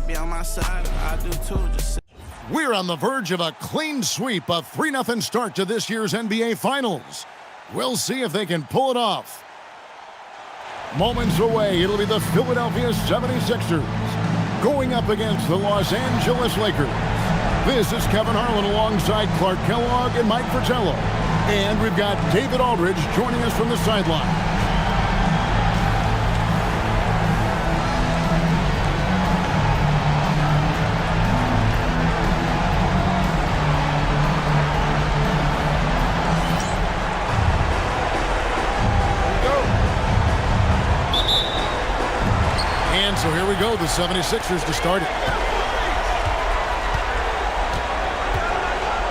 be on my side, I do too. Just We're on the verge of a clean sweep, a 3-0 start to this year's NBA Finals. We'll see if they can pull it off. Moments away, it'll be the Philadelphia 76ers going up against the Los Angeles Lakers. This is Kevin Harlan alongside Clark Kellogg and Mike Fratello. And we've got David Aldridge joining us from the sideline. So here we go, the 76ers to start it.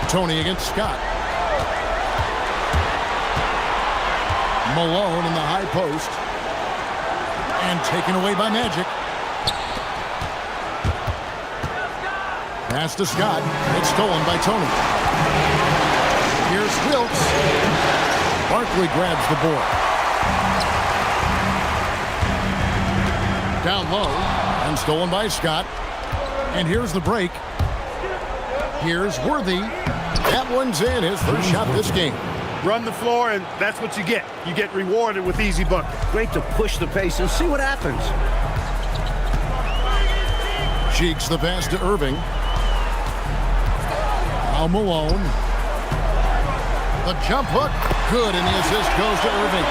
Tony against Scott. Malone in the high post. And taken away by Magic. Pass to Scott. It's stolen by Tony. Here's Wilkes. Barkley grabs the board. Down low and stolen by Scott. And here's the break. Here's Worthy. That one's in, his first shot this game. Run the floor, and that's what you get. You get rewarded with easy buckets. Great to push the pace and see what happens. Cheeks the pass to Irving. Now Malone. The jump hook. Good, and the assist goes to Irving.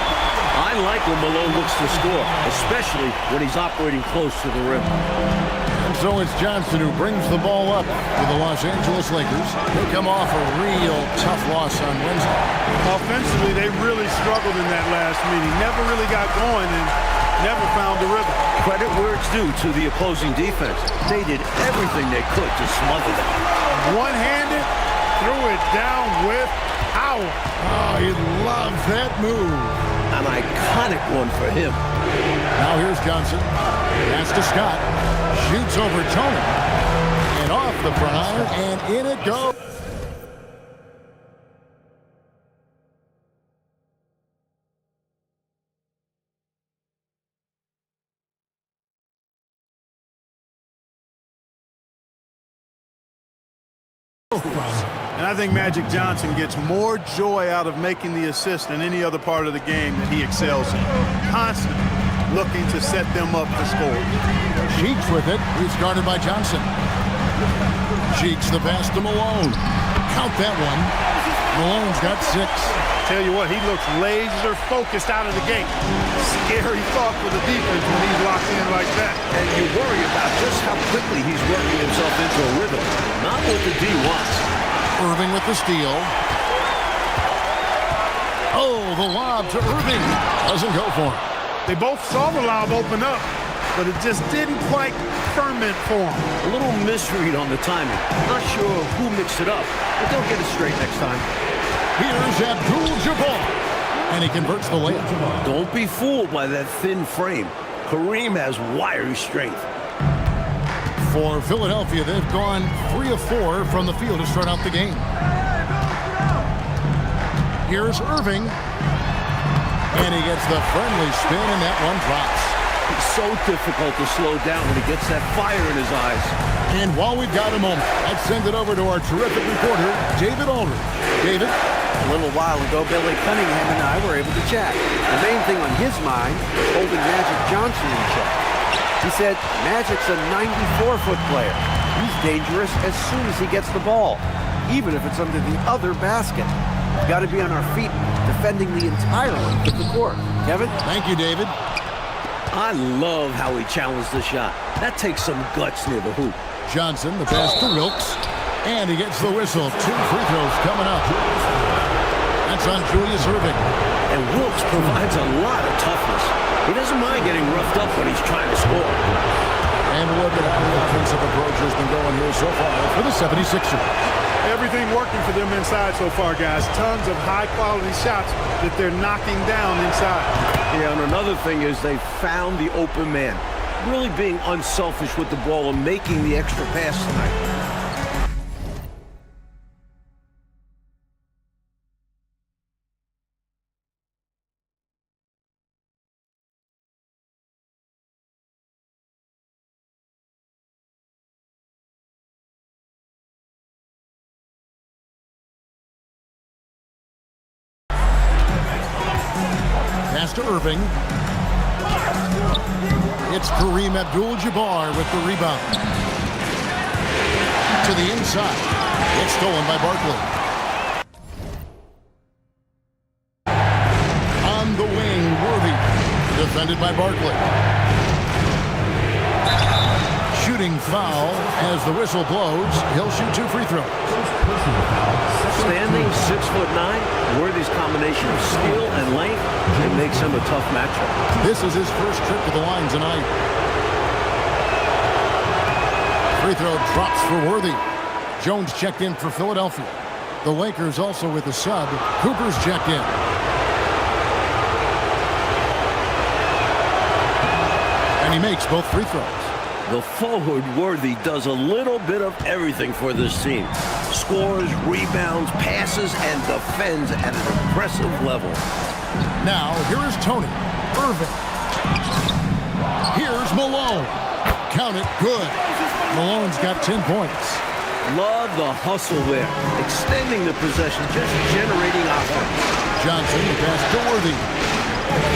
I like when Malone looks to score, especially when he's operating close to the rim. And so it's Johnson who brings the ball up for the Los Angeles Lakers. They come off a real tough loss on Wednesday. Offensively, they really struggled in that last meeting. Never really got going and never found the rhythm. Credit where it's due to the opposing defense. They did everything they could to smother them. One-handed, threw it down with power. Oh, he loves that move. An iconic one for him. Now here's Johnson. Pass to Scott. Shoots over Tony. And off the front iron, and in it goes. And I think Magic Johnson gets more joy out of making the assist than any other part of the game that he excels in. Constantly looking to set them up to score. Cheeks with it. He's guarded by Johnson. Cheeks the pass to Malone. Count that one. Malone's got 6. Tell you what, he looks laser focused out of the gate. Scary thought for the defense when he's locked in like that. And you worry about just how quickly he's working himself into a rhythm. Not what the D wants. Irving with the steal. Oh, the lob to Irving. Doesn't go for him. They both saw the lob open up, but it just didn't quite ferment for him. A little misread on the timing. Not sure who mixed it up, but they'll get it straight next time. Here's Abdul-Jabbar, and he converts the layup. Don't be fooled by that thin frame. Kareem has wiry strength. For Philadelphia, they've gone 3 of 4 from the field to start out the game. Here's Irving, and he gets the friendly spin, and that one drops. It's so difficult to slow down when he gets that fire in his eyes. And while we've got a moment, let's send it over to our terrific reporter, David Aldridge. David? A little while ago, Billy Cunningham and I were able to chat. The main thing on his mind was holding Magic Johnson in check. He said Magic's a 94-foot player. He's dangerous as soon as he gets the ball, even if it's under the other basket. We've got to be on our feet defending the entire length of the court. Kevin? Thank you, David. I love how he challenged the shot. That takes some guts near the hoop. Johnson, the pass to Wilkes, and he gets the whistle. 2 free throws coming up. That's on Julius Irving. And Wilkes provides a lot of toughness. He doesn't mind getting roughed up when he's trying to score. And look at how the offensive approach has been going here so far for the 76ers. Everything working for them inside so far, guys. Tons of high-quality shots that they're knocking down inside. Yeah, and another thing is they found the open man. Really being unselfish with the ball and making the extra pass tonight. Irving. It's Kareem Abdul-Jabbar with the rebound. To the inside. It's stolen by Barkley. On the wing, Worthy. Defended by Barkley. Shooting foul as the whistle blows. He'll shoot 2 free throws. Standing 6'9", Worthy's combination of skill and length, it makes him a tough matchup. This is his first trip to the line tonight. Free throw drops for Worthy. Jones checked in for Philadelphia. The Lakers also with a sub. Cooper's checked in. And he makes both free throws. The forward Worthy does a little bit of everything for this team. Scores, rebounds, passes, and defends at an impressive level. Now, here is Tony. Irving. Here's Malone. Count it, good. Malone's got 10 points. Love the hustle there. Extending the possession, just generating offense. Johnson, the pass to Worthy.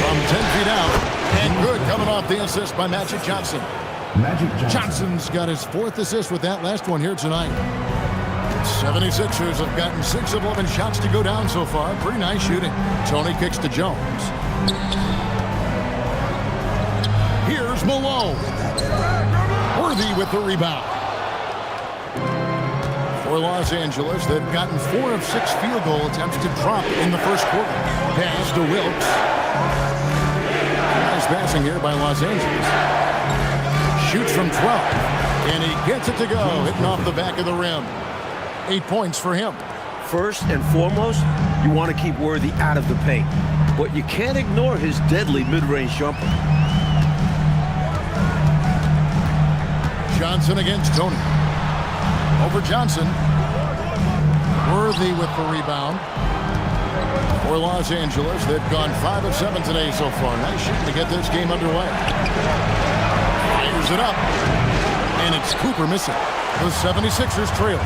From 10 feet out. And good, coming off the assist by Magic Johnson. Johnson's got his 4th assist with that last one here tonight. 76ers have gotten 6 of 11 shots to go down so far. Pretty nice shooting. Tony kicks to Jones. Here's Malone. Worthy with the rebound. For Los Angeles, they've gotten 4 of 6 field goal attempts to drop in the first quarter. Pass to Wilkes. Nice passing here by Los Angeles. Shoots from 12, and he gets it to go, hitting off the back of the rim. 8 points for him. First and foremost, you want to keep Worthy out of the paint, but you can't ignore his deadly mid-range jumper. Johnson against Tony. Over Johnson. Worthy with the rebound. For Los Angeles, they've gone 5 of 7 today so far. Nice shooting to get this game underway. Fires it up. And it's Cooper missing. The 76ers trail.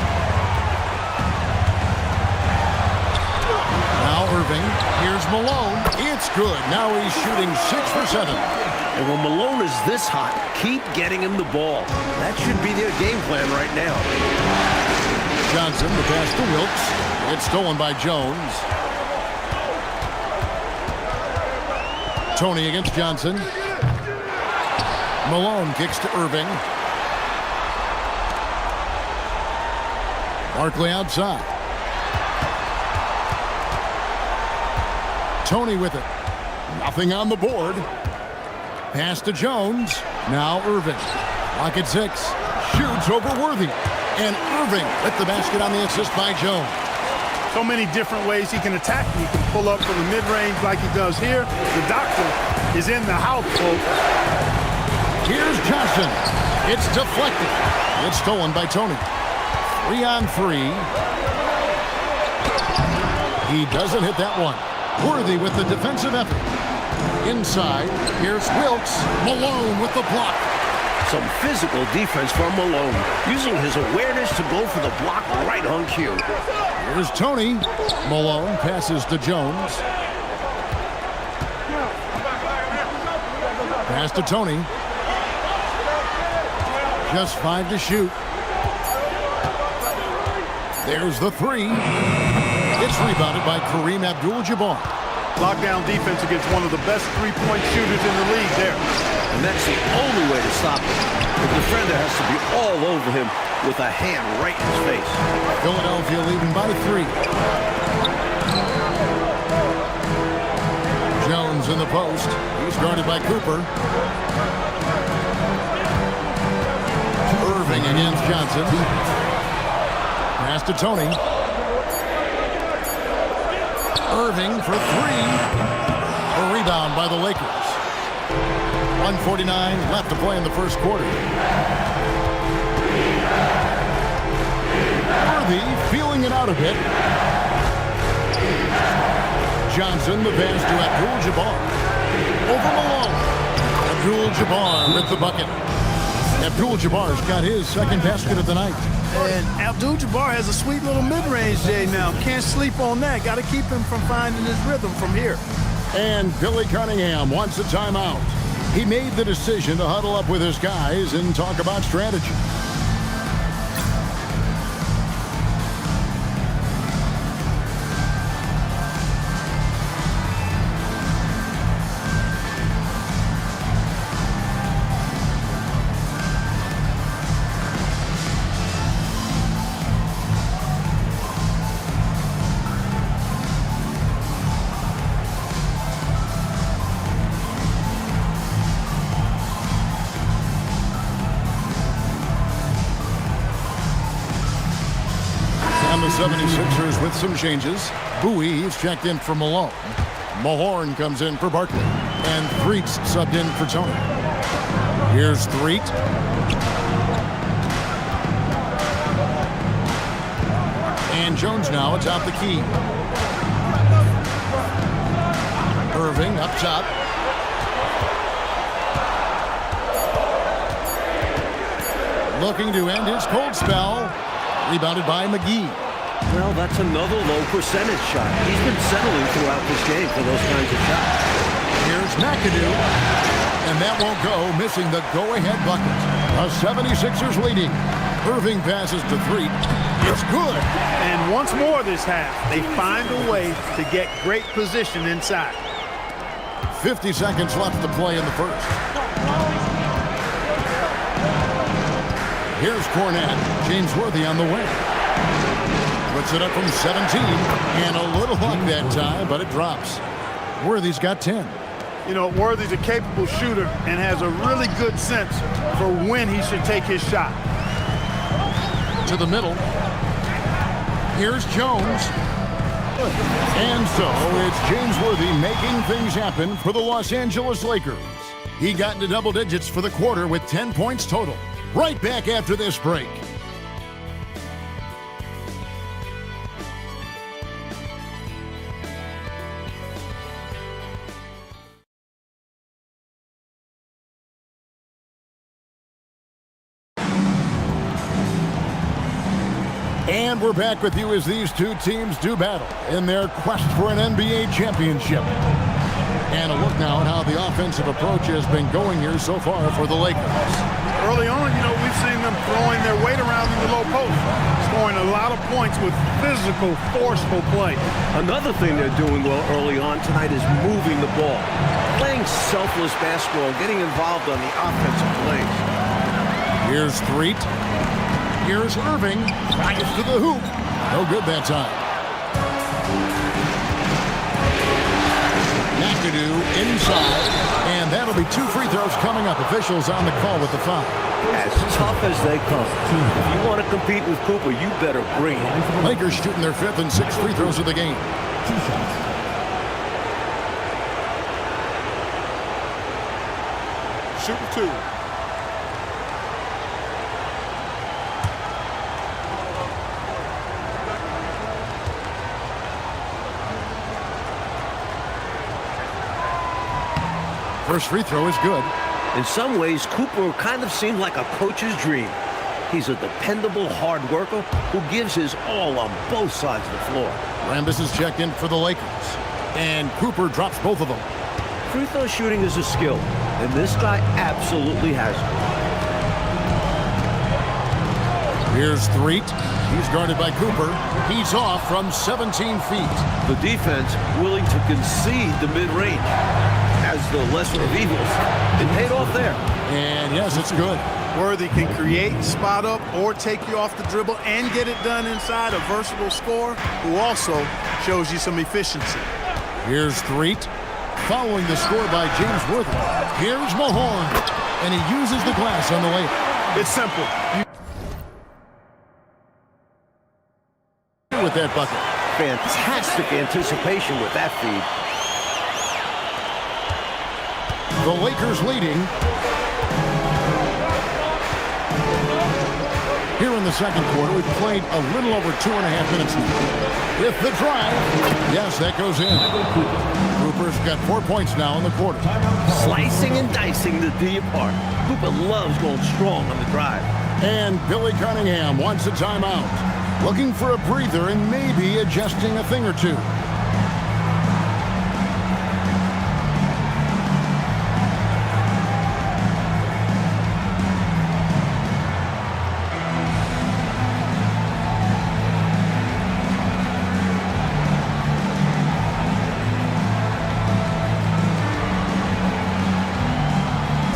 Now Irving. Here's Malone. It's good. Now he's shooting 6 for 7. And when Malone is this hot, keep getting him the ball. That should be their game plan right now. Johnson, the pass to Wilkes. It's stolen by Jones. Tony against Johnson. Malone kicks to Irving. Barkley outside. Tony with it. Nothing on the board. Pass to Jones. Now Irving. Lock at 6. Shoots over Worthy. And Irving with the basket on the assist by Jones. So many different ways he can attack. He can pull up from the mid-range like he does here. The doctor is in the house, folks. Here's Johnson. It's deflected. It's stolen by Tony. 3 on 3. He doesn't hit that one. Worthy with the defensive effort. Inside, here's Wilkes. Malone with the block. Some physical defense from Malone, using his awareness to go for the block right on cue. Here's Tony. Malone passes to Jones. Pass to Tony. Just 5 to shoot. There's the 3. It's rebounded by Kareem Abdul-Jabbar. Lockdown defense against one of the best three-point shooters in the league there. And that's the only way to stop him. The defender has to be all over him with a hand right in his face. Philadelphia leading by 3. Jones in the post. He's guarded by Cooper. Irving against Johnson. Pass to Tony. Irving for 3. A rebound by the Lakers. 1:49 left to play in the first quarter. Worthy feeling it out a bit. Johnson, the pass to Abdul-Jabbar. Over Malone. Abdul-Jabbar with the bucket. Abdul-Jabbar's got his second basket of the night. And Abdul-Jabbar has a sweet little mid-range day now. Can't sleep on that. Got to keep him from finding his rhythm from here. And Billy Cunningham wants a timeout. He made the decision to huddle up with his guys and talk about strategy. And the 76ers with some changes. Bowie, he's checked in for Malone. Mahorn comes in for Barkley. And Threet's subbed in for Tony. Here's Threet. And Jones now atop the key. Irving up top. Looking to end his cold spell. Rebounded by McGee. Well, that's another low percentage shot. He's been settling throughout this game for those kinds of shots. Here's McAdoo. And that won't go, missing the go-ahead bucket. The 76ers leading. Irving passes to Threet. It's good. And once more this half, they find a way to get great position inside. 50 seconds left to play in the first. Here's Cornette. James Worthy on the wing. Puts it up from 17. And a little luck that time, but it drops. Worthy's got 10. You know, Worthy's a capable shooter and has a really good sense for when he should take his shot. To the middle. Here's Jones. And so it's James Worthy making things happen for the Los Angeles Lakers. He got into double digits for the quarter with 10 points total. Right back after this break. And we're back with you as these two teams do battle in their quest for an NBA championship. And a look now at how the offensive approach has been going here so far for the Lakers. Early on, you know, we've seen them throwing their weight around in the low post, scoring a lot of points with physical, forceful play. Another thing they're doing well early on tonight is moving the ball. Playing selfless basketball, getting involved on the offensive plays. Here's Threet. Here's Irving. Gets to the hoop. No good that time. McAdoo inside. And that'll be 2 free throws coming up. Officials on the call with the foul. As tough as they come. If you want to compete with Cooper, you better bring it. Lakers shooting their 5th and 6th free throws of the game. Shooting 2. First free throw is good. In some ways, Cooper kind of seemed like a coach's dream. He's a dependable hard worker who gives his all on both sides of the floor. Rambis is checked in for the Lakers. And Cooper drops both of them. Free throw shooting is a skill, and this guy absolutely has it. Here's Threet. He's guarded by Cooper. He's off from 17 feet. The defense willing to concede the mid-range. As the lesser of evils, it paid off there. And yes, it's good. Worthy can create, spot up, or take you off the dribble and get it done inside. A versatile scorer who also shows you some efficiency. Here's Threet. Following the score by James Worthy. Here's Mahorn. And he uses the glass on the layup. It's simple. With that bucket. Fantastic anticipation with that feed. The Lakers leading. Here in the second quarter, we've played a little over 2.5 minutes now. With the drive. Yes, that goes in. Cooper's got 4 points now in the quarter. Slicing and dicing the D apart. Cooper loves going strong on the drive. And Billy Cunningham wants a timeout. Looking for a breather and maybe adjusting a thing or two.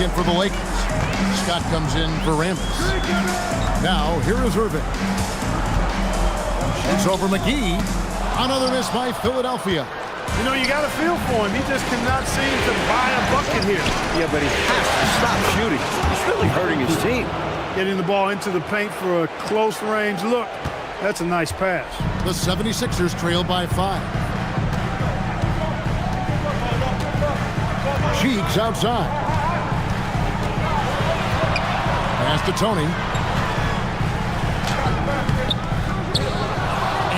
in for the Lakers. Scott comes in for Ramos. Now, here is Irving. Shoots over McGee. Another miss by Philadelphia. You know, you got to feel for him. He just cannot seem to buy a bucket here. Yeah, but he has to stop shooting. He's really hurting his team. Getting the ball into the paint for a close range look. That's a nice pass. The 76ers trail by 5. Cheeks outside. Pass to Tony.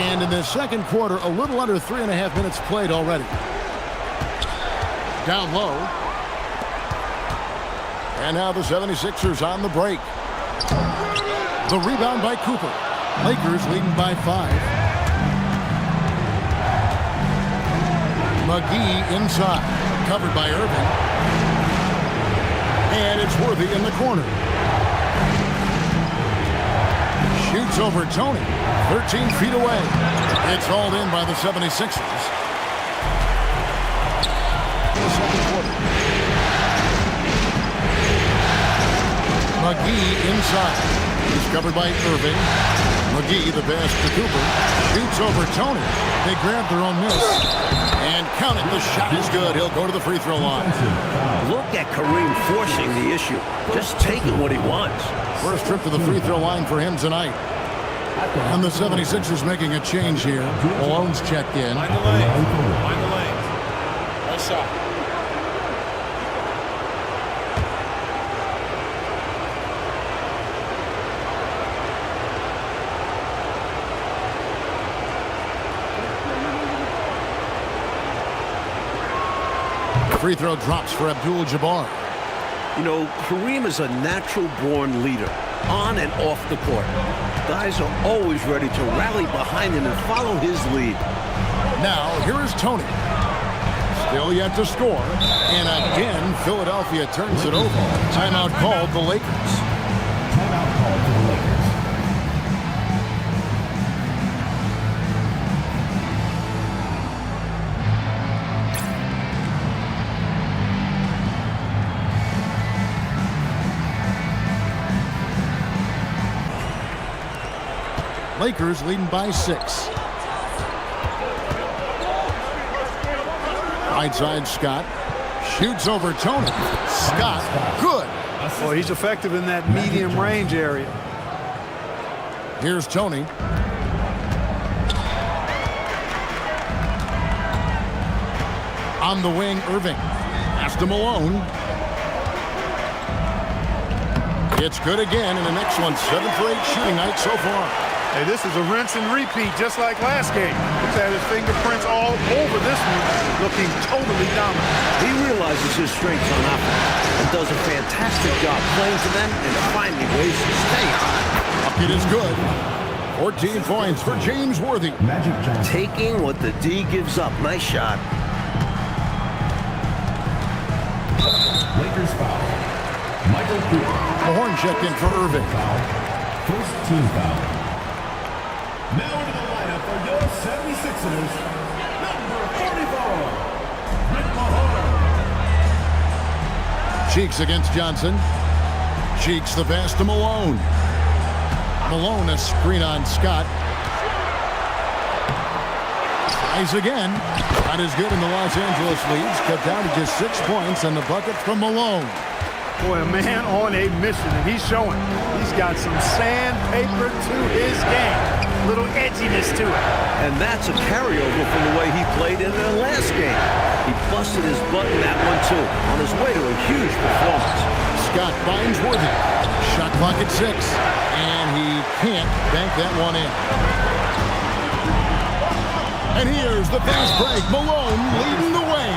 And in the second quarter, a little under 3.5 minutes played already. Down low. And now the 76ers on the break. The rebound by Cooper. Lakers leading by 5. McGee inside. Covered by Irving. And it's Worthy in the corner. Shoots over Tony. 13 feet away. It's hauled in by the 76ers. In the second quarter. McGee inside. He's covered by Irving. McGee, the pass to Cooper. Shoots over Tony. They grab their own miss. And count it. The shot is good. He'll go to the free throw line. Look at Kareem forcing the issue. Just taking what he wants. First trip to the free throw line for him tonight. And the 76ers making a change here. Malone's checked in. Mind the lane. Mind the lane. Nice shot. Free throw drops for Abdul-Jabbar. You know, Kareem is a natural-born leader, on and off the court. Guys are always ready to rally behind him and follow his lead. Now, here is Tony. Still yet to score. And again, Philadelphia turns it over. Timeout called the Lakers. Timeout called for the Lakers. Lakers leading by 6. Right side, Scott. Shoots over Tony. Scott, good. Well, he's effective in that medium range area. Here's Tony. On the wing, Irving. Pass to Malone. It's good again, and the next one, 7 for 8 shooting night so far. Hey, this is a rinse and repeat, just like last game. He's had his fingerprints all over this one, looking totally dominant. He realizes his strengths on offense and does a fantastic job playing to them and finding ways to stay hot. It is good. 14 points for James Worthy. Magic Johnson. Taking what the D gives up. Nice shot. Lakers foul. Michael Cooper. A horn check in for Irving. Foul. First team foul. Now into the lineup for your 76ers, number 44, Rick Mahorn. Cheeks against Johnson. Cheeks the pass to Malone. Malone a screen on Scott. Tries again. Not as good in the Los Angeles leads. Cut down to just 6 points and the bucket from Malone. Boy, a man on a mission, and he's showing. He's got some sandpaper to his game. A little edginess to it. And that's a carryover from the way he played in the last game. He busted his butt in that one, too, on his way to a huge performance. Scott finds Worthy. Shot clock at 6. And he can't bank that one in. And here's the fast break. Malone leading the way.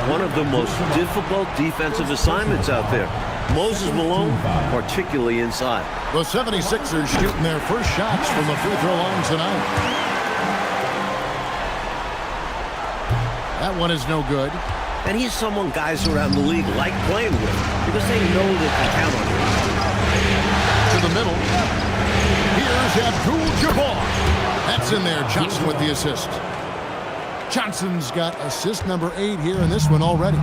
One of the most difficult defensive assignments out there. Moses Malone, particularly inside. The 76ers shooting their first shots from the free throw line tonight. That one is no good. And he's someone guys around the league like playing with because they know they can count on him. To the middle. Here's Abdul-Jabbar. That's in there. Johnson with the assist. Johnson's got assist number 8 here in this one already.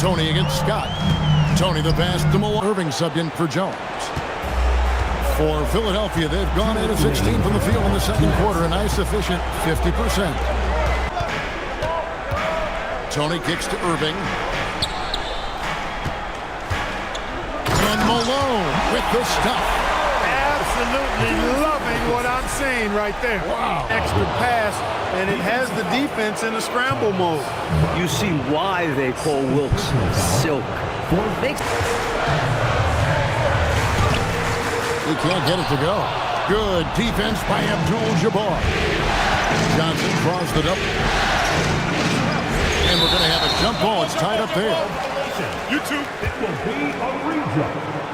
Tony against Scott. Tony the pass to Malone. Irving subbed in for Jones. For Philadelphia, they've gone 8 of 16 from the field in the second quarter. A nice efficient 50%. Tony kicks to Irving. And Malone with the stuff. Absolutely loving what I'm seeing right there. Wow. Extra pass, and it has the defense in a scramble mode. You see why they call Wilkes silk. He can't get it to go. Good defense by Abdul-Jabbar. Johnson crossed it up. And we're going to have a jump ball. It's tied up there. YouTube, it will be a redraw.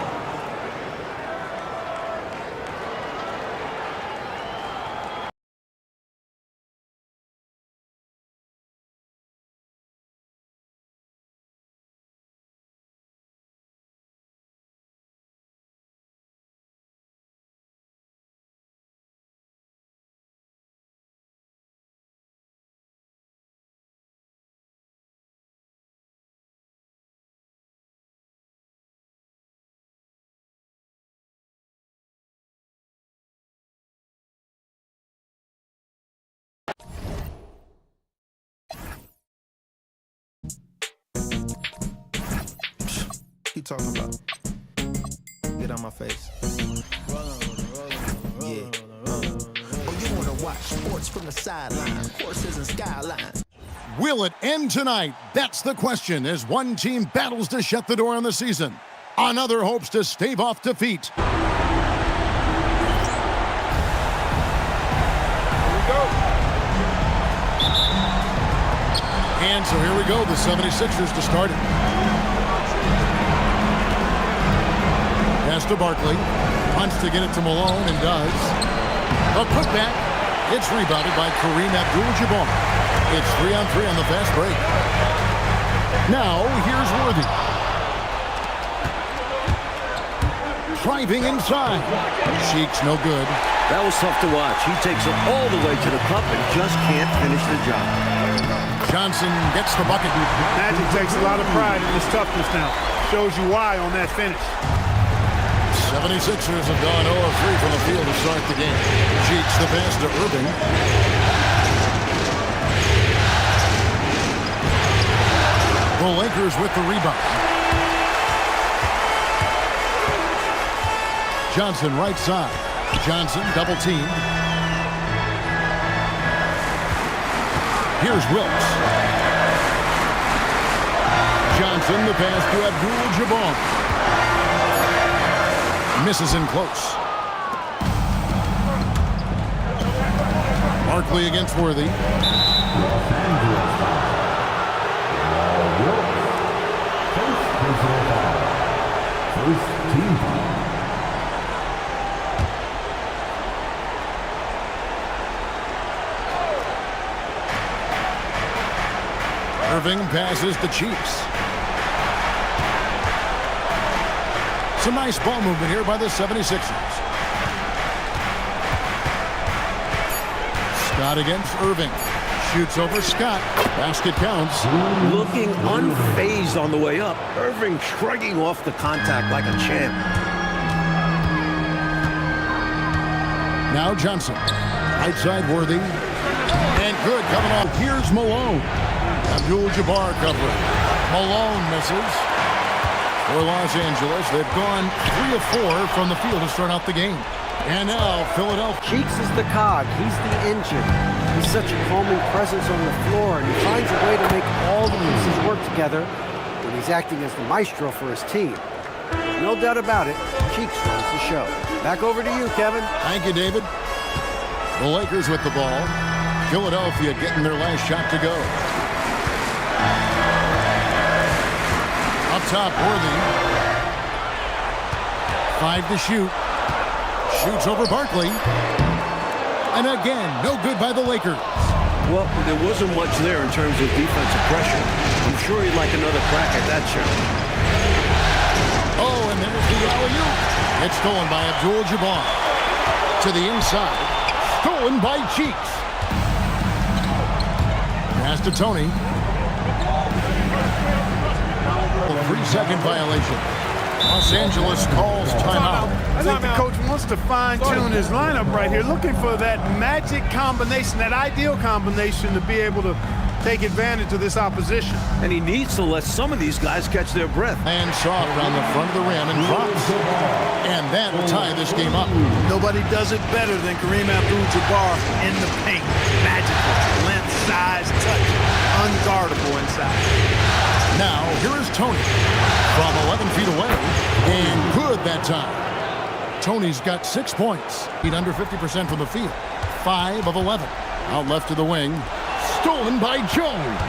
He talking about? Get on my face. Yeah. Oh, you wanna watch sports from the sideline, horses and skylines. Will it end tonight? That's the question as one team battles to shut the door on the season. Another hopes to stave off defeat. And so here we go, the 76ers to start it. Pass to Barkley. Punts to get it to Malone and does. A putback. It's rebounded by Kareem Abdul-Jabbar. It's 3-on-3 on the fast break. Now, here's Worthy. Driving inside. Cheeks no good. That was tough to watch. He takes it all the way to the cup and just can't finish the job. Johnson gets the bucket. Magic takes a lot of pride in his toughness now. Shows you why on that finish. 76ers have gone 0 of 3 from the field to start the game. Cheeks the pass to Irving. The Lakers with the rebound. Johnson right side. Johnson double team. Here's Wilkes. Johnson the pass to Abdul-Jabbar. Misses in close. Barkley against Worthy. First team foul. Irving passes to Cheeks. Some nice ball movement here by the 76ers. Scott against Irving. Shoots over Scott. Basket counts. Looking unfazed on the way up. Irving shrugging off the contact like a champ. Now Johnson. Right side Worthy. And good coming off. Here's Malone. Abdul-Jabbar covering. Malone misses. For Los Angeles, they've gone 3 of 4 from the field to start out the game. And now Philadelphia. Cheeks is the cog. He's the engine. He's such a calming presence on the floor, and he finds a way to make all the pieces work together when he's acting as the maestro for his team. No doubt about it, Cheeks runs the show. Back over to you, Kevin. Thank you, David. The Lakers with the ball. Philadelphia getting their last shot to go. Up top, Worthy. 5 to shoot. Shoots over Barkley. And again, no good by the Lakers. Well, there wasn't much there in terms of defensive pressure. I'm sure he'd like another crack at that shot. Oh, and there's the alley-oop. It's stolen by Abdul-Jabbar. To the inside. Stolen by Cheeks. Pass to Tony. A 3-second violation. Los Angeles calls timeout. I think the coach wants to fine-tune his lineup right here, looking for that magic combination, that ideal combination to be able to take advantage of this opposition. And he needs to let some of these guys catch their breath. And soft on the front of the rim and drops. And that will tie this game up. Nobody does it better than Kareem Abdul-Jabbar in the paint. Magical, length, size, touch, unguardable inside. Now, here is Tony from 11 feet away, and good that time. Tony's got 6 points. He's under 50% from the field. 5 of 11. Out left to the wing. Stolen by Jones.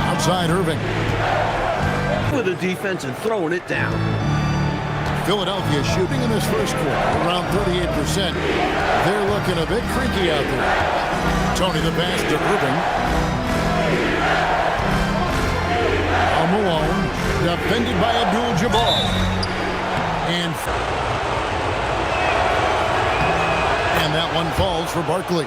Outside Irving. With the defense and throwing it down. Philadelphia shooting in this first quarter around 38%. They're looking a bit freaky out there. Tony the pass to Irving. Malone, defended by Abdul-Jabbar. And that one falls for Barkley.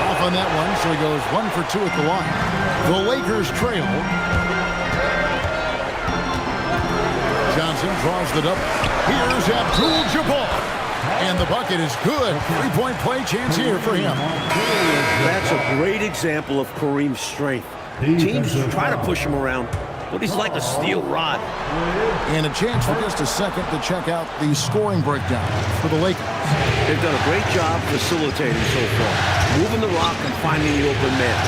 Off on that one, so he goes 1 for 2 at the line. The Lakers trail. Johnson draws the double. Here's Abdul-Jabbar. And the bucket is good. 3-point play chance here for him. That's a great example of Kareem's strength. Teams try to push him around, but he's like a steel rod. And a chance for just a second to check out the scoring breakdown for the Lakers. They've done a great job facilitating so far, moving the rock and finding the open man.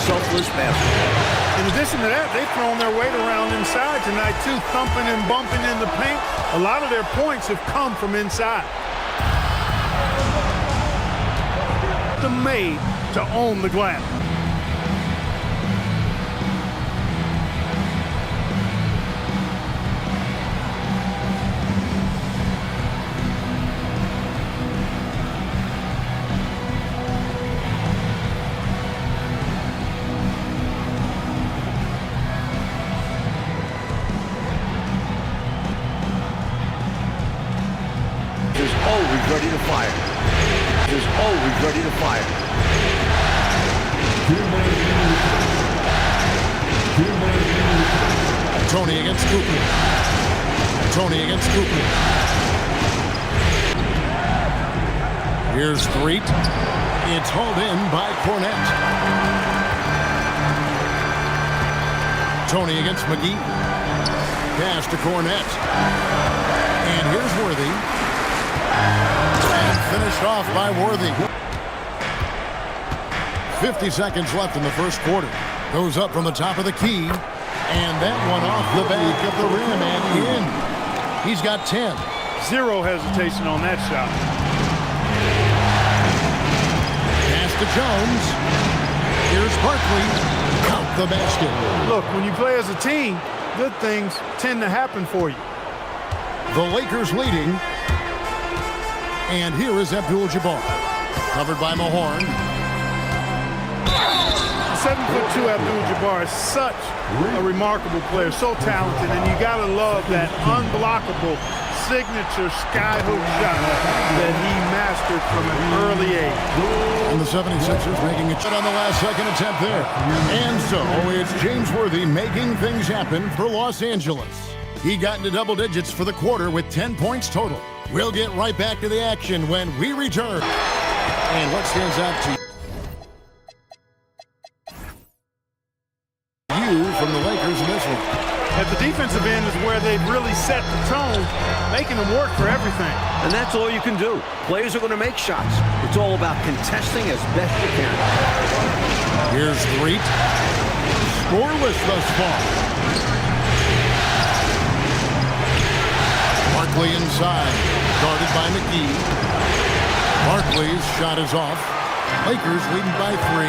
Selfless basketball. In addition to that, they've thrown their weight around inside tonight, too, thumping and bumping in the paint. A lot of their points have come from inside. Made to own the glass. Is always ready to fire. Is always ready to fire. Tony against Cooper. Tony against Cooper. Here's Threet. It's hauled in by Cornette. Tony against McGee. Pass to Cornette. And here's Worthy. And finished off by Worthy. 50 seconds left in the first quarter. Goes up from the top of the key. And that one off the back of the rim and in. He's got 10. Zero hesitation on that shot. Pass to Jones. Here's Barkley. Count the basket. Look, when you play as a team, good things tend to happen for you. The Lakers leading. And here is Abdul-Jabbar. Covered by Mahorn. 7'2" Abdul-Jabbar is such a remarkable player, so talented, and you gotta love that unblockable signature skyhook shot that he mastered from an early age. And the 76ers making a shot on the last second attempt there. And so it's James Worthy making things happen for Los Angeles. He got into double digits for the quarter with 10 points total. We'll get right back to the action when we return. And what stands out to you from the Lakers in this one? At the defensive end is where they've really set the tone, making them work for everything. And that's all you can do. Players are going to make shots. It's all about contesting as best you can. Here's Threet. Scoreless thus far. Barkley inside, guarded by McGee. Barkley's shot is off. Lakers leading by 3.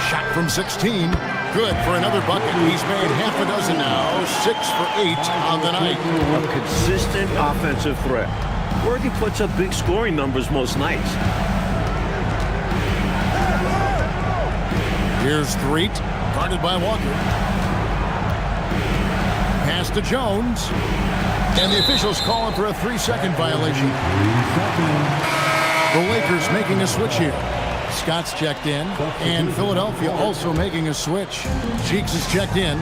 Shot from 16. Good for another bucket. He's made half a dozen now. 6 for 8 on the night. A consistent offensive threat. Worthy puts up big scoring numbers most nights. Here's Threet, guarded by Walker. Pass to Jones. And the officials calling for a 3-second violation. 3 seconds. The Lakers making a switch here. Scott's checked in, and Philadelphia also making a switch. Cheeks is checked in.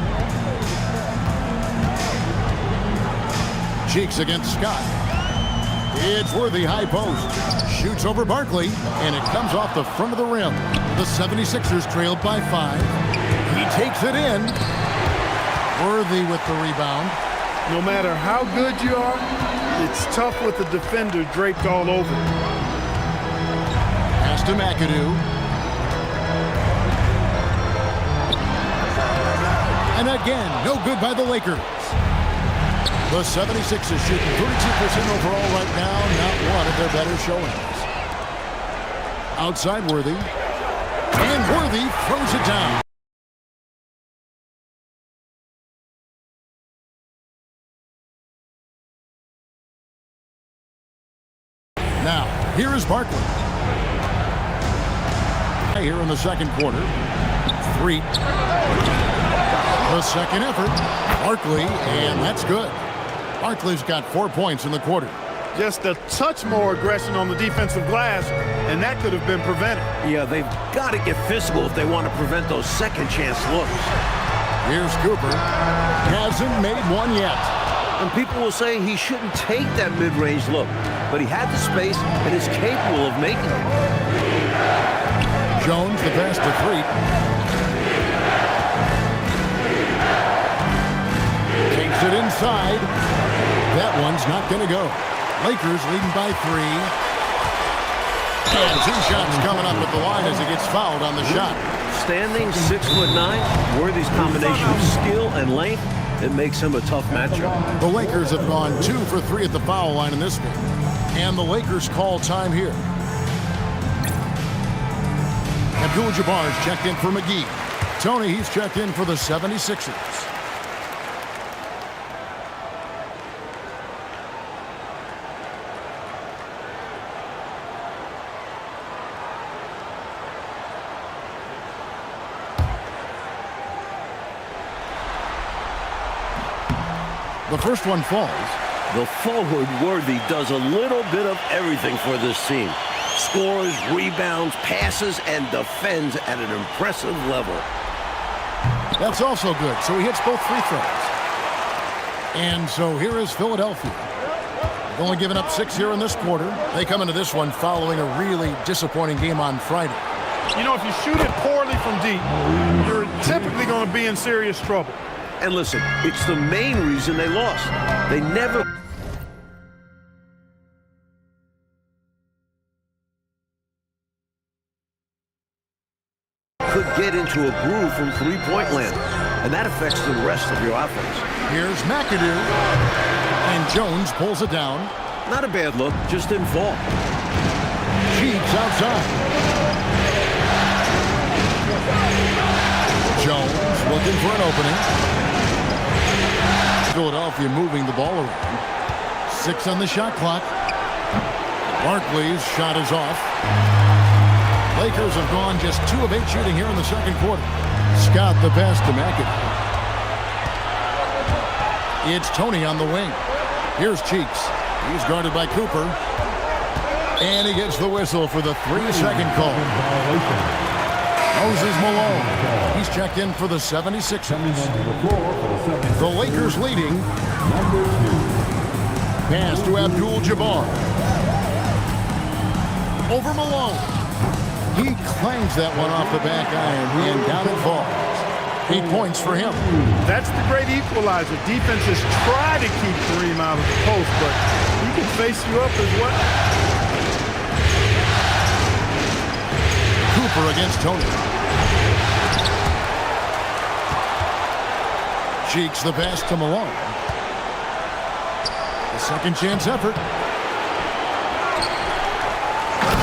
Cheeks against Scott. It's Worthy, high post. Shoots over Barkley, and it comes off the front of the rim. The 76ers trailed by 5. He takes it in. Worthy with the rebound. No matter how good you are, it's tough with the defender draped all over you. Pass to McAdoo. And again, no good by the Lakers. The 76ers shooting 32% overall right now, not one of their better showings. Outside Worthy. And Worthy throws it down. Now, here is Barkley. Here in the second quarter. 3. The second effort. Barkley, and that's good. Barkley's got 4 points in the quarter. Just a touch more aggression on the defensive glass, and that could have been prevented. Yeah, they've got to get physical if they want to prevent those second chance looks. Here's Cooper. Hasn't made one yet. And people will say he shouldn't take that mid-range look, but he had the space and is capable of making it. Jones, the pass to 3. Takes it inside. That one's not going to go. Lakers leading by 3. And 2 shots coming up at the line as he gets fouled on the shot. Standing 6'9", Worthy's combination of skill and length, it makes him a tough matchup. The Lakers have gone 2 for 3 at the foul line in this game. And the Lakers call time here. Abdul-Jabbar's checked in for McGee. Tony, he's checked in for the 76ers. The first one falls. The forward Worthy does a little bit of everything for this team. Scores, rebounds, passes, and defends at an impressive level. That's also good. So he hits both free throws. And so here is Philadelphia. They've only given up 6 here in this quarter. They come into this one following a really disappointing game on Friday. You know, if you shoot it poorly from deep, you're typically going to be in serious trouble. And listen, it's the main reason they lost. They never could get into a groove from three-point land, and that affects the rest of your offense. Here's McAdoo, and Jones pulls it down. Not a bad look, just didn't fall. Cheeks outside. Jones looking for an opening. Philadelphia moving the ball around. 6 on the shot clock. Barkley's shot is off. Lakers have gone just 2 of 8 shooting here in the second quarter. Scott the pass to McAdoo. It's Tony on the wing. Here's Cheeks. He's guarded by Cooper. And he gets the whistle for the 3-second call. Moses Malone. He's checked in for the 76ers. The Lakers leading. Pass to Abdul-Jabbar. Over Malone. He clangs that one off the back iron, and down it falls. 8 points for him. That's the great equalizer. Defenses try to keep Kareem out of the post, but he can face you up as well. Cooper against Tony. Cheeks the pass to Malone. The second chance effort.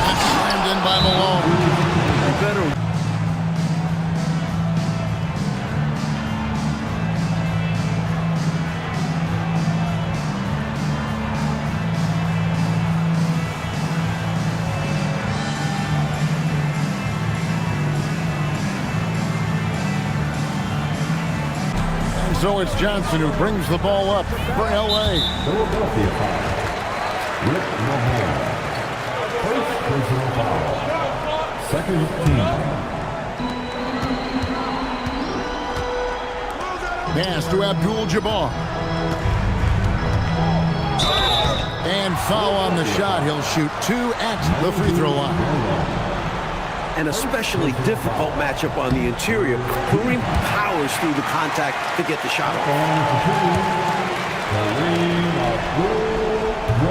And slammed in by Malone. Better. So it's Johnson who brings the ball up for L.A. Philadelphia foul. Rick Mahorn. First personal foul. Second team. Pass to Abdul-Jabbar. And foul on the shot. He'll shoot 2 at the free throw line. An especially difficult matchup on the interior. Kareem powers through the contact to get the shot off.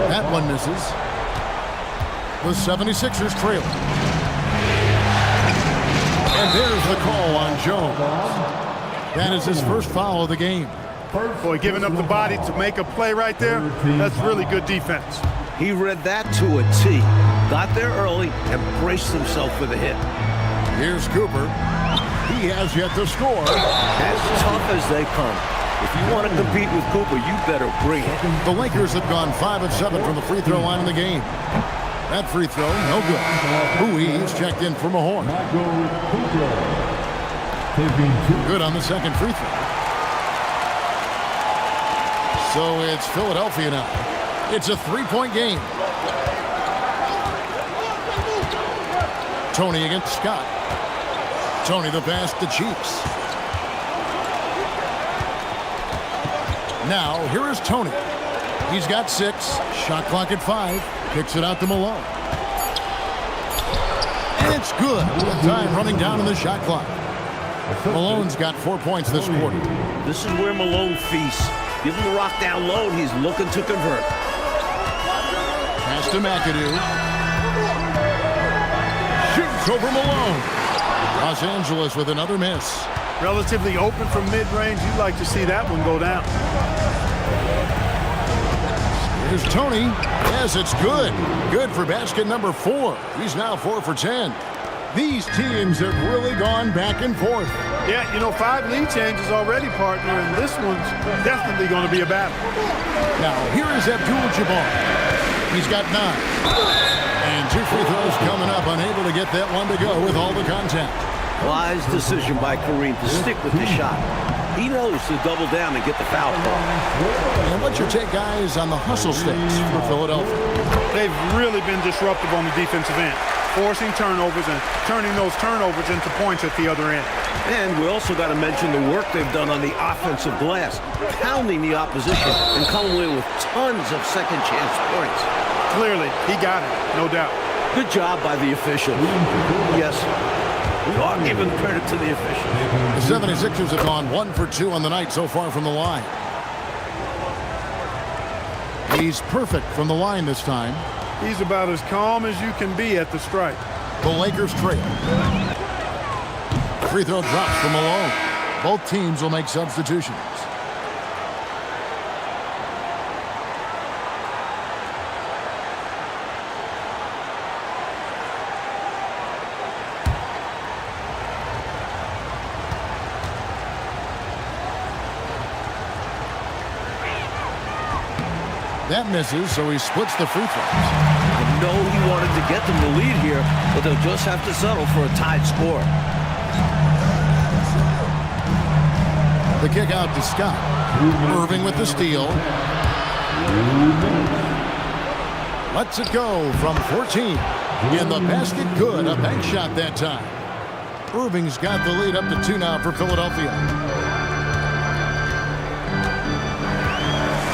That one misses. The 76ers trail. And there's the call on Jones. That is his first foul of the game. Boy, giving up the body to make a play right there, that's really good defense. He read that to a T. Got there early and braced himself for the hit. Here's Cooper. He has yet to score. As tough as they come. If you want to compete with Cooper, you better bring it. The Lakers have gone 5 of 7 from the free throw line in the game. That free throw, no good. Ruiz checked in for Mahorn. Good on the second free throw. So it's Philadelphia now. It's a 3-point game. Tony against Scott. Tony the pass to Cheeks. Now, here is Tony. He's got 6. Shot clock at 5. Kicks it out to Malone. And it's good. The time running down in the shot clock. Malone's got 4 points this quarter. This is where Malone feasts. Give him the rock down low, and he's looking to convert. Pass to McAdoo. Shoots over Malone. Los Angeles with another miss. Relatively open from mid-range. You'd like to see that one go down. Here's Tony. Yes, it's good. Good for basket number 4. He's now 4 for 10. These teams have really gone back and forth. Yeah, you know, 5 lead changes already, partner, and this one's definitely going to be a battle. Now, here is Abdul-Jabbar. He's got 9. And 2 free throws coming up, unable to get that one to go with all the contact. Wise decision by Kareem to stick with the shot. He knows to double down and get the foul call. And what's your take, guys, on the hustle stakes for Philadelphia? They've really been disruptive on the defensive end, forcing turnovers and turning those turnovers into points at the other end. And we also got to mention the work they've done on the offensive glass, pounding the opposition and coming away with tons of second chance points. Clearly, he got it, no doubt. Good job by the officials. Yes, we are giving credit to the officials. The 76ers have gone 1 for 2 on the night so far from the line. He's perfect from the line this time. He's about as calm as you can be at the strike. The Lakers trail. Free throw drops from Malone. Both teams will make substitutions. That misses, so he splits the free throws. I know he wanted to get them the lead here, but they'll just have to settle for a tied score. The kick out to Scott. Irving with the steal. Lets it go from 14. In the basket, good. A bank shot that time. Irving's got the lead up to 2 now for Philadelphia.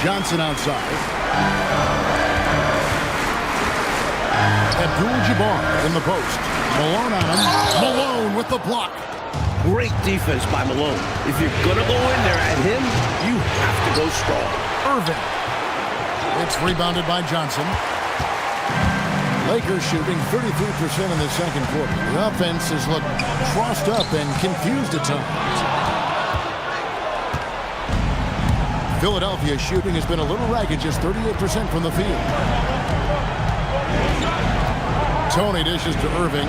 Johnson outside. Abdul-Jabbar in the post. Malone on him. Malone with the block. Great defense by Malone. If you're going to go in there at him, you have to go strong. Irving. It's rebounded by Johnson. Lakers shooting 33% in the second quarter. The offense has looked crossed up and confused at times. Philadelphia shooting has been a little ragged, just 38% from the field. Tony dishes to Irving.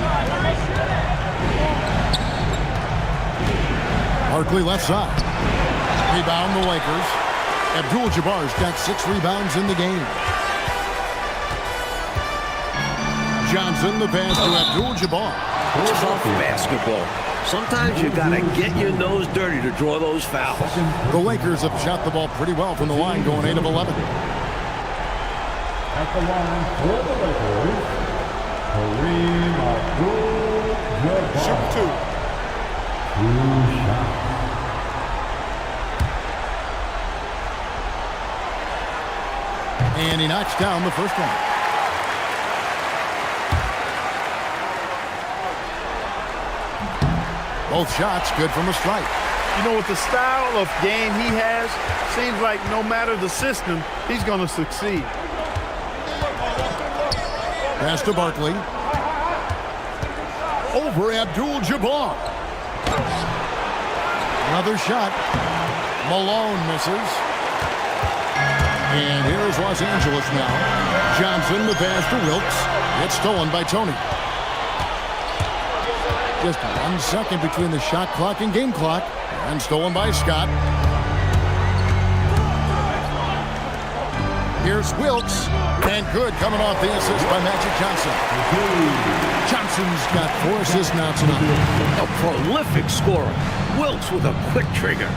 Barkley left side. Rebound the Lakers. Abdul-Jabbar's got 6 rebounds in the game. Johnson, the pass to Abdul-Jabbar. Tough basketball. Sometimes you gotta get your nose dirty to draw those fouls. The Lakers have shot the ball pretty well from the line, going 8 of 11. At the line for the Lakers, Kareem Abdul-Jabbar. Shoot 2. 2 shots. And he knocks down the first one. Both shots good from the strike. You know, with the style of game he has, seems like no matter the system, he's going to succeed. Pass to Barkley. Over Abdul-Jabbar. Another shot. Malone misses. And here is Los Angeles now. Johnson, the pass to Wilkes. It's stolen by Tony. Just 1 second between the shot clock and game clock. And stolen by Scott. Here's Wilkes. And good coming off the assist by Magic Johnson. Johnson's got 4 assists now tonight. A prolific scorer. Wilkes with a quick trigger.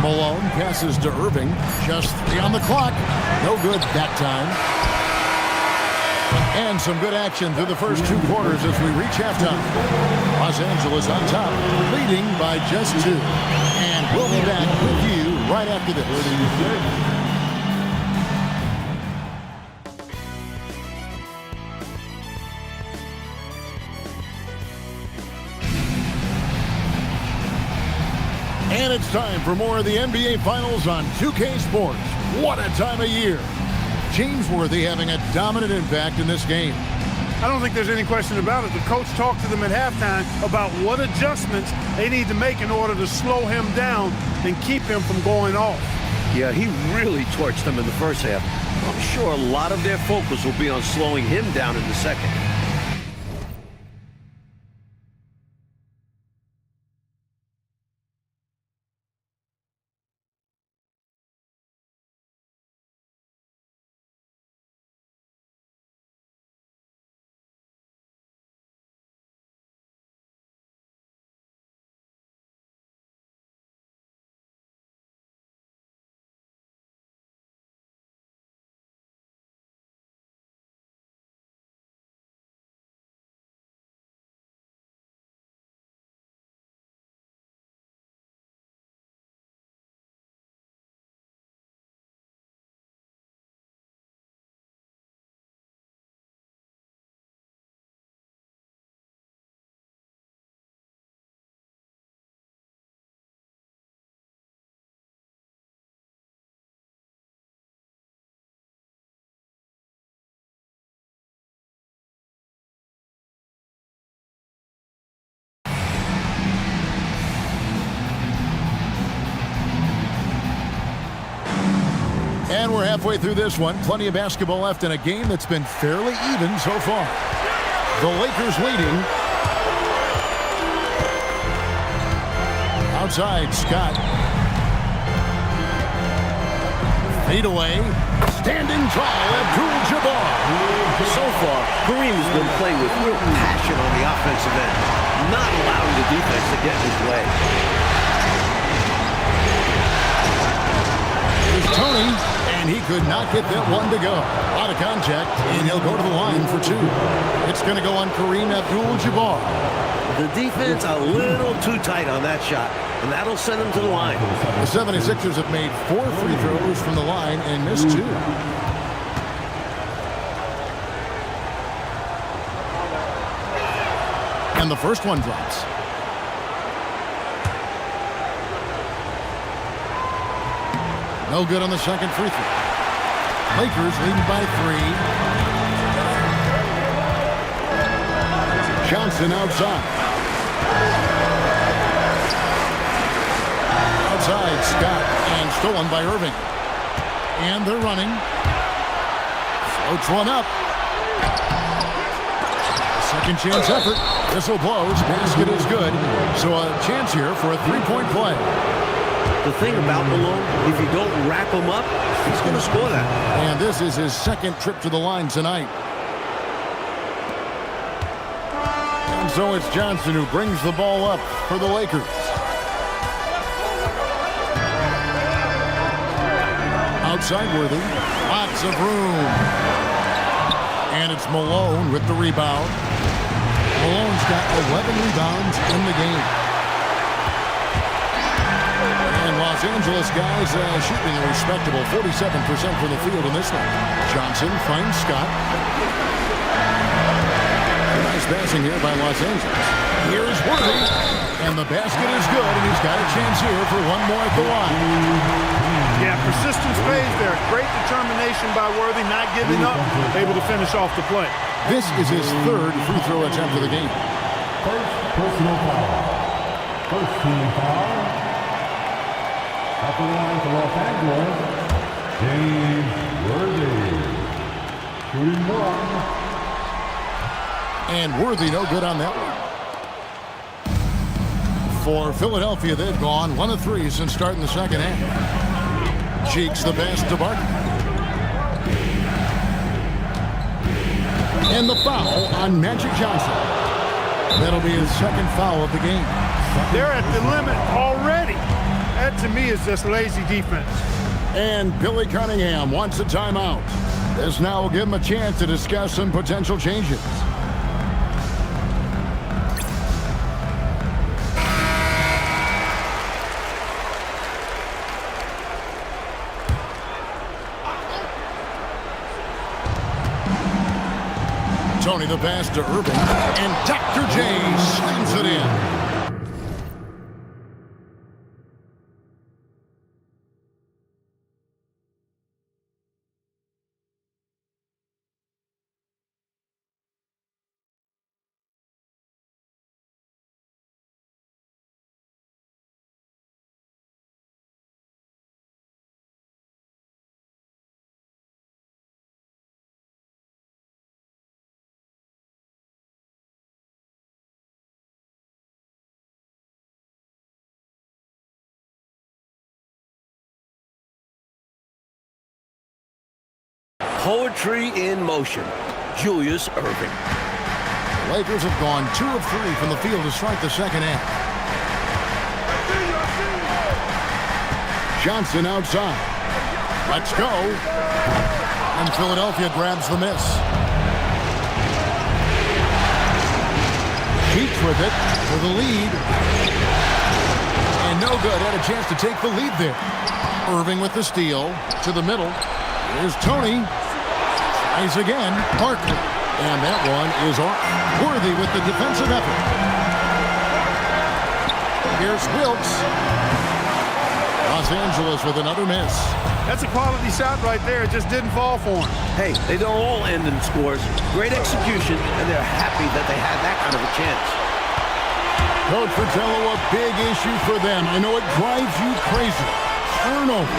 Malone passes to Irving. Just 3 on the clock. No good that time. And some good action through the first 2 quarters as we reach halftime. Los Angeles on top, leading by just 2. And we'll be back with you right after this. And it's time for more of the NBA Finals on 2K Sports. What a time of year. James Worthy having a dominant impact in this game. I don't think there's any question about it. The coach talked to them at halftime about what adjustments they need to make in order to slow him down and keep him from going off. Yeah, he really torched them in the first half. I'm sure a lot of their focus will be on slowing him down in the second. And we're halfway through this one. Plenty of basketball left in a game that's been fairly even so far. The Lakers leading. Outside, Scott. Fade away. Standing tall, Abdul-Jabbar. So far, Kareem has been playing with real passion on the offensive end, not allowing the defense to get in his way. Here's Tony, and he could not get that one to go. Out of contact, and he'll go to the line for 2. It's going to go on Kareem Abdul-Jabbar. The defense a little too tight on that shot, and that'll send him to the line. The 76ers have made 4 free throws from the line and missed 2. And the first one drops. No good on the second free throw. Lakers leading by 3. Johnson outside. Outside, Scott, and stolen by Irving. And they're running. Floats one up. Second chance effort. Whistle blows. Basket is good. So a chance here for a 3-point play. The thing about Malone, if you don't wrap him up, he's going to score that. And this is his second trip to the line tonight. so it's Johnson who brings the ball up for the Lakers. Outside Worthy. Lots of room. And it's Malone with the rebound. Malone's got 11 rebounds in the game. And Los Angeles guys shooting a respectable 47% from the field in this one. Johnson finds Scott. Nice passing here by Los Angeles. Here's Worthy. And the basket is good, and he's got a chance here for one more at the line. Yeah, persistence pays there. Great determination by Worthy, not giving up, able to finish off the play. This is his third free throw attempt of the game. First personal foul. First team foul. At the line for Los Angeles, James Worthy. Shooting one. And Worthy no good on that one. For Philadelphia, they've gone 1 of 3 since starting the second half. Cheeks the pass to Barton. And the foul on Magic Johnson. That'll be his second foul of the game. They're at the limit already. That, to me, is just lazy defense. And Billy Cunningham wants a timeout. This now will give him a chance to discuss some potential changes. Tony the pass to Irving, and Dr. J slams it in. Poetry in motion. Julius Irving. Lakers have gone 2 of 3 from the field to start the second half. Johnson outside. Let's go. And Philadelphia grabs the miss. Heats with it for the lead. And no good. Had a chance to take the lead there. Irving with the steal to the middle. Here's Tony. Tries again. Barkley. And that one is off. Worthy with the defensive effort. Here's Wilkes. Los Angeles with another miss. That's a quality shot right there. It just didn't fall for him. Hey, they don't all end in scores. Great execution, and they're happy that they had that kind of a chance. Coach Fratello, a big issue for them. I know it drives you crazy. Turnover.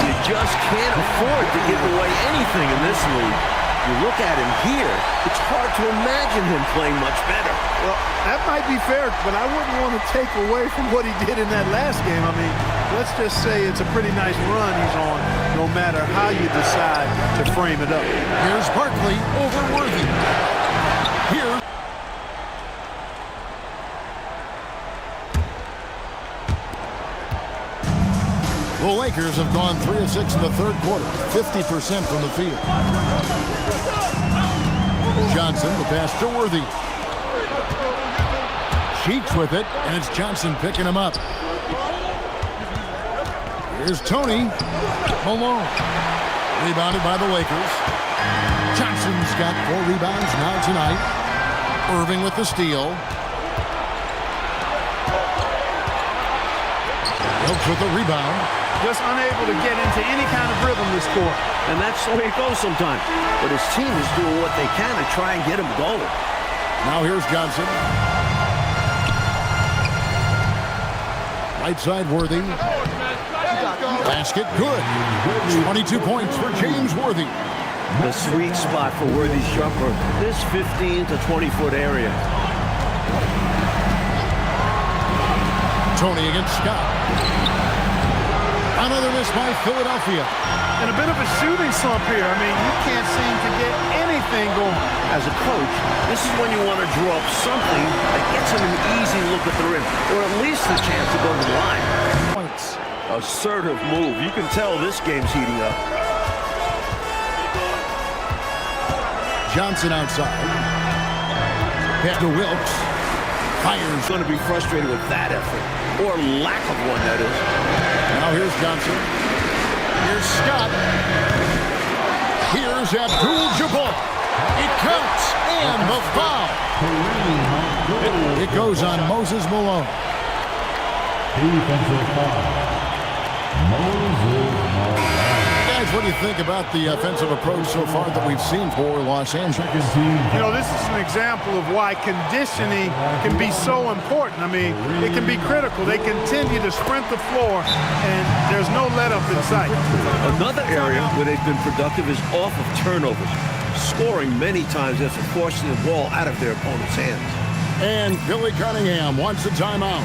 You just can't afford to give away anything in this league. You look at him here, it's hard to imagine him playing much better. Well, that might be fair, but I wouldn't want to take away from what he did in that last game. I mean, let's just say it's a pretty nice run he's on, no matter how you decide to frame it up. Here's Barkley over Worthy. Here. The Lakers have gone 3 of 6 in the third quarter, 50% from the field. Johnson, the pass to Worthy. Cheeks with it, and it's Johnson picking him up. Here's Tony. Malone. Rebounded by the Lakers. Johnson's got 4 rebounds now tonight. Irving with the steal. Wilkes with the rebound. Just unable to get into any kind of rhythm this quarter. And that's the way it goes sometimes. But his team is doing what they can to try and get him going. Now here's Johnson. Right side Worthy. Basket good. 22 points for James Worthy. The sweet spot for Worthy's jumper, this 15 to 20-foot area. Tony against Scott. Another miss by Philadelphia. And a bit of a shooting slump here. I mean, you can't seem to get anything everything going. As a coach, this is when you want to draw up something that gets him an easy look at the rim, or at least a chance to go to the line. Points. Assertive move. You can tell this game's heating up. Johnson outside. Pass to Wilkes. Fires. Going to be frustrated with that effort, or lack of one, that is. Now here's Johnson. Here's Scott. Here's Abdul-Jabbar. It counts, and the foul. It goes on Moses Malone. Defensive foul. Moses Malone. Guys, what do you think about the offensive approach so far that we've seen for Los Angeles? You know, this is an example of why conditioning can be so important. I mean, it can be critical. They continue to sprint the floor, and there's no let-up in sight. Another area where they've been productive is off of turnovers, scoring many times after forcing the ball out of their opponent's hands. And Billy Cunningham wants a timeout.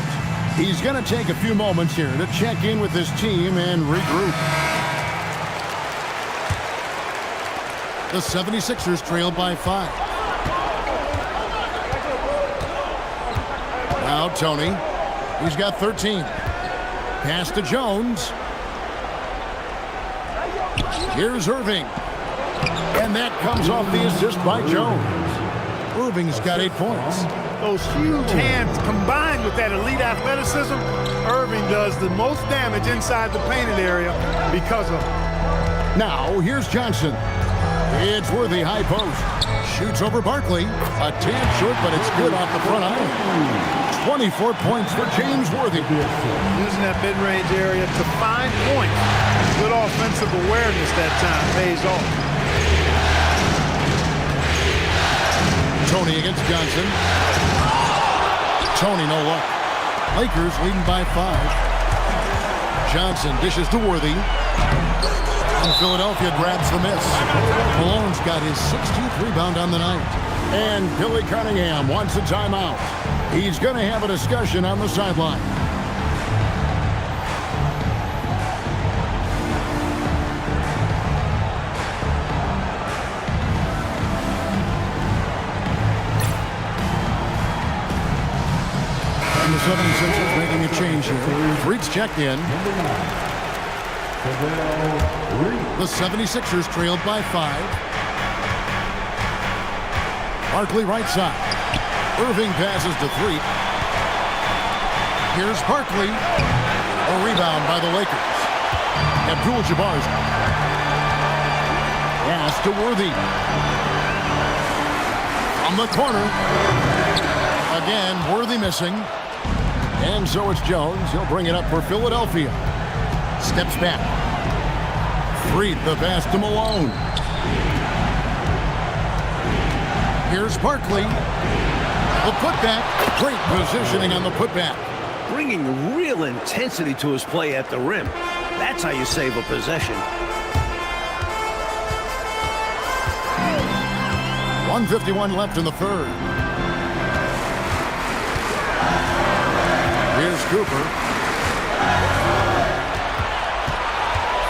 He's going to take a few moments here to check in with his team and regroup. The 76ers trail by 5. Now Tony. He's got 13. Pass to Jones. Here's Irving. And that comes off the assist by Jones. Irving's got 8 points. Those huge hands combined with that elite athleticism, Irving does the most damage inside the painted area because of it. Now here's Johnson. It's Worthy, high post. Shoots over Barkley. A tad short, but it's good off the front iron. 24 points for James Worthy. Using that mid-range area to find points. Good offensive awareness that time pays off. Tony against Johnson. Tony, no luck. Lakers leading by 5. Johnson dishes to Worthy. And Philadelphia grabs the miss. Malone's got his 16th rebound on the night. And Billy Cunningham wants a timeout. He's going to have a discussion on the sideline. And the 76ers making a change here. Freak's checked in. The 76ers trailed by 5. Barkley right side. Irving passes to 3. Here's Barkley. A rebound by the Lakers. Abdul-Jabbar's pass to Worthy. From the corner. Again, Worthy missing. And so it's Jones. He'll bring it up for Philadelphia. Steps back. Freed the pass to Malone. Here's Barkley. The putback. Great positioning on the putback. Bringing real intensity to his play at the rim. That's how you save a possession. 1:51 left in the third. Here's Cooper.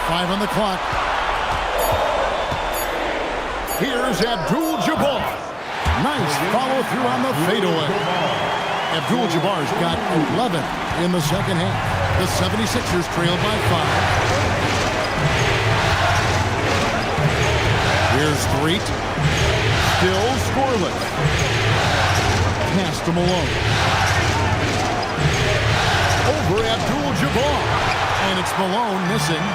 5 on the clock. Here's Abdul-Jabbar. Nice follow through on the fadeaway. Abdul-Jabbar's got 11 in the second half. The 76ers trail by 5. Here's Threet. Still scoreless. Pass to Malone. Over Abdul-Jabbar. And it's Malone missing.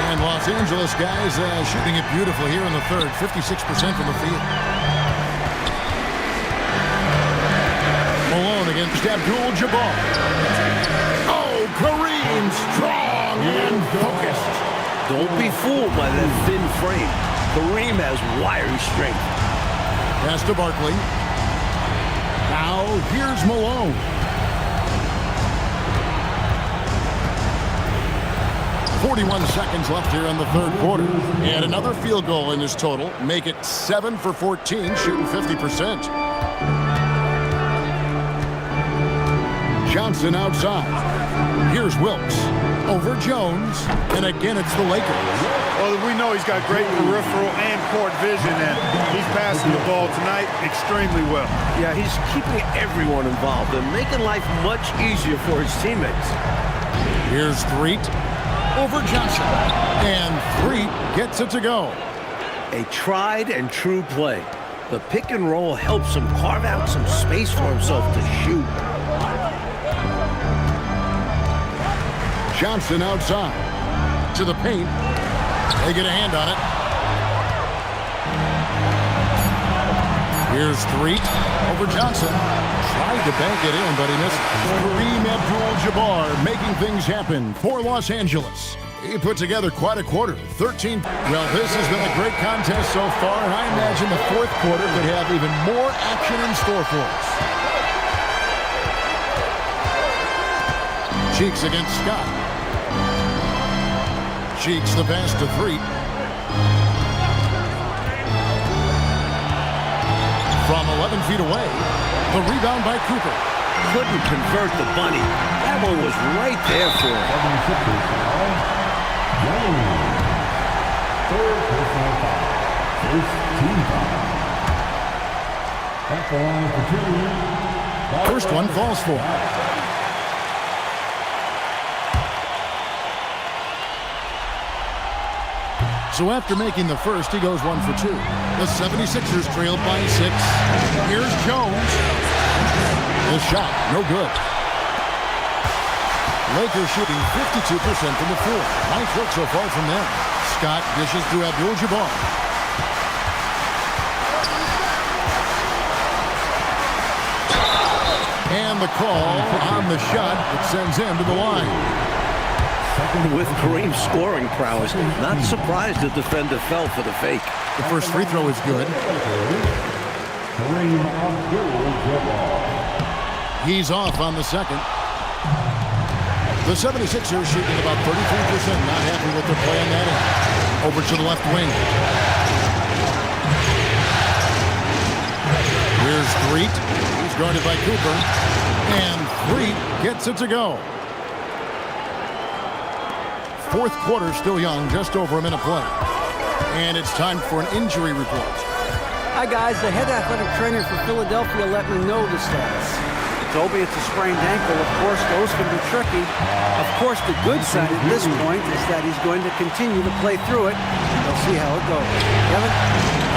And Los Angeles guys shooting it beautifully here in the third. 56% from the field. Malone against Abdul-Jabbar. Oh, Kareem, strong and focused. Don't be fooled by that thin frame. Kareem has wiry strength. Pass to Barkley. Now here's Malone. 41 seconds left here in the third quarter. And another field goal in this total. Make it 7 for 14, shooting 50%. Johnson outside. Here's Wilkes. Over Jones. And again, it's the Lakers. Well, we know he's got great peripheral and court vision, and he's passing the ball tonight extremely well. Yeah, he's keeping everyone involved and making life much easier for his teammates. Here's Threet over Johnson. And Threet gets it to go. A tried and true play. The pick and roll helps him carve out some space for himself to shoot. Johnson outside. To the paint. They get a hand on it. Here's Threet over Johnson. Tried to bank it in, but he missed. Kareem Abdul-Jabbar making things happen for Los Angeles. He put together quite a quarter. 13. Well, this has been a great contest so far, and I imagine the fourth quarter could have even more action in store for us. Cheeks against Scott. Cheeks the pass to Threet. From 11 feet away, the rebound by Cooper. Couldn't convert the bunny. That one was right there for him. Third personal foul. First team foul. At the line for 2. First one falls for. So after making the first, he goes 1 for 2. The 76ers trailed by 6. Here's Jones. The shot, no good. Lakers shooting 52% from the floor. Nice work so far from them. Scott dishes to Abdul-Jabbar. And the call on the shot that sends him to the line. With Kareem's scoring prowess, not surprised the defender fell for the fake. The first free throw is good. Kareem Abdul-Jabbar. He's off on the second. The 76ers shooting about 33%. Not happy with their play on that end. Over to the left wing. Here's Threet. He's guarded by Cooper. And Threet gets it to go. Fourth quarter still young, just over a minute play. And it's time for an injury report. Hi, guys. The head athletic trainer for Philadelphia let me know the status. It's albeit a sprained ankle. Of course, those can be tricky. Of course, the good side at this point is that he's going to continue to play through it. We'll see how it goes. Kevin?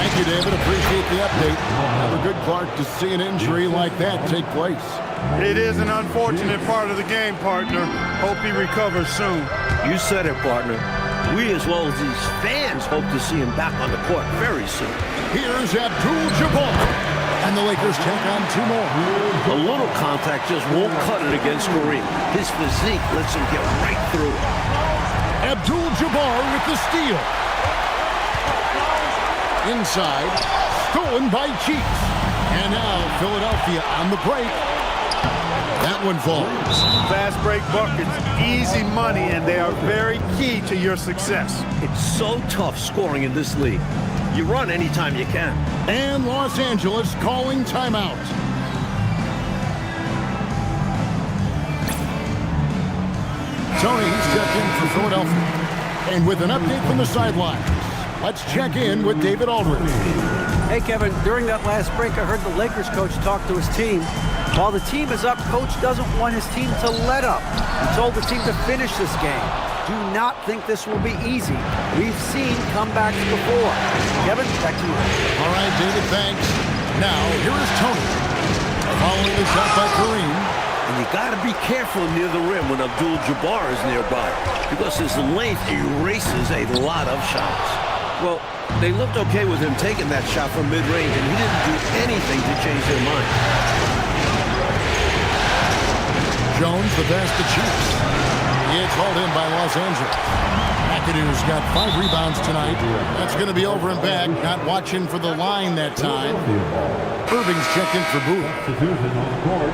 Thank you, David. Appreciate the update. Never good, Clark, to see an injury like that take place. It is an unfortunate part of the game, partner. Hope he recovers soon. You said it, partner. We, as well as these fans, hope to see him back on the court very soon. Here's Abdul-Jabbar. And the Lakers take on 2 more. A little contact just won't cut it against Kareem. His physique lets him get right through it. Abdul-Jabbar with the steal. Inside, stolen by Cheeks. And now Philadelphia on the break. That one falls. Fast break buckets, easy money, and they are very key to your success. It's so tough scoring in this league. You run anytime you can. And Los Angeles calling timeout. Tony stepped in for Philadelphia. And with an update from the sidelines, let's check in with David Aldridge. Hey, Kevin. During that last break, I heard the Lakers coach talk to his team. While the team is up, coach doesn't want his team to let up. He told the team to finish this game. Do not think this will be easy. We've seen comebacks before. Kevin, back to you. All right, David, thanks. Now, here is Tony. Following the shot by Kareem. And you got to be careful near the rim when Abdul-Jabbar is nearby, because his length erases a lot of shots. Well, they looked okay with him taking that shot from mid-range, and he didn't do anything to change their mind. Jones, the pass to Cheeks. It's hauled in by Los Angeles. McAdoo's got 5 rebounds tonight. That's going to be over and back. Not watching for the line that time. Irving's checked in for Booth. Substitution on the court.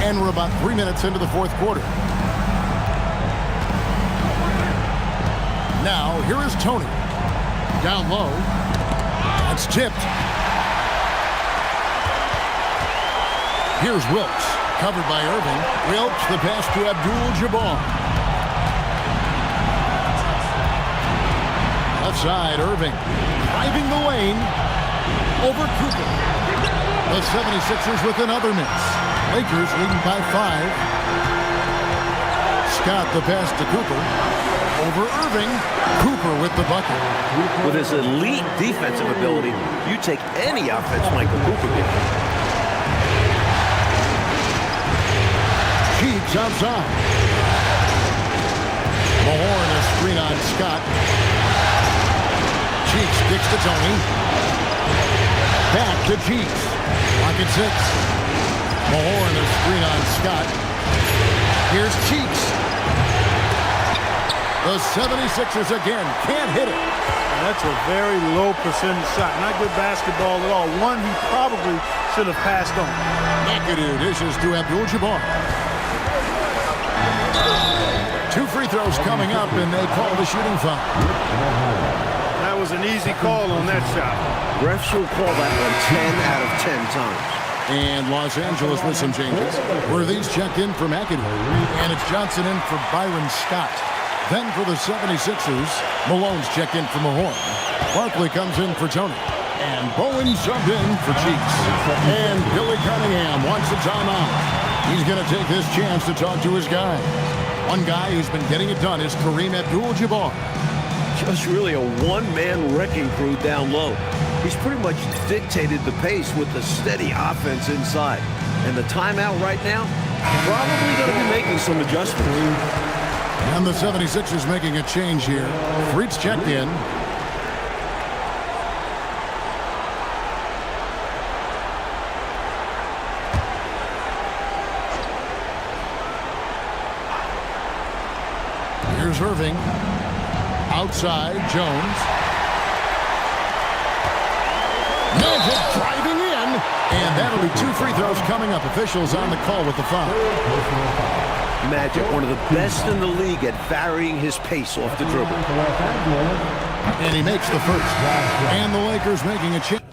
And we're about 3 minutes into the fourth quarter. Now, here is Tony. Down low. That's tipped. Here's Wilkes. Covered by Irving. Wilkes the pass to Abdul-Jabbar. Left side, Irving. Driving the lane. Over Cooper. The 76ers with another miss. Lakers leading by 5. Scott the pass to Cooper. Over Irving. Cooper with the bucket. With his elite defensive ability, you take any offense Michael Cooper gives you. Cheeks outside. Mahorn a screen on Scott. Cheeks kicks to Tony. Back to Cheeks. Pocket 6. Mahorn a screen on Scott. Here's Cheeks. The 76ers again can't hit it. And that's a very low percentage shot. Not good basketball at all. One he probably should have passed on. McAdoo dishes to Abdul-Jabbar. 2 free throws coming up, and they call the shooting foul. That was an easy call on that shot. Refs will call that one 10 out of 10 times. And Los Angeles with some changes. Worthy's checked in for McAdoo. And it's Johnson in for Byron Scott. Then for the 76ers, Malone's checked in for Mahorn. Barkley comes in for Tony. And Bowen subbed in for Cheeks. And Billy Cunningham wants a timeout. He's going to take this chance to talk to his guy. One guy who's been getting it done is Kareem Abdul-Jabbar. Just really a one-man wrecking crew down low. He's pretty much dictated the pace with the steady offense inside. And the timeout right now, probably going to be making some adjustments. And the 76ers making a change here. Freet's checked in. Here's Irving. Outside, Jones. Magic driving in. And that'll be 2 free throws coming up. Officials on the call with the foul. Magic, one of the best in the league at varying his pace off the dribble. And he makes the first. And the Lakers making a change.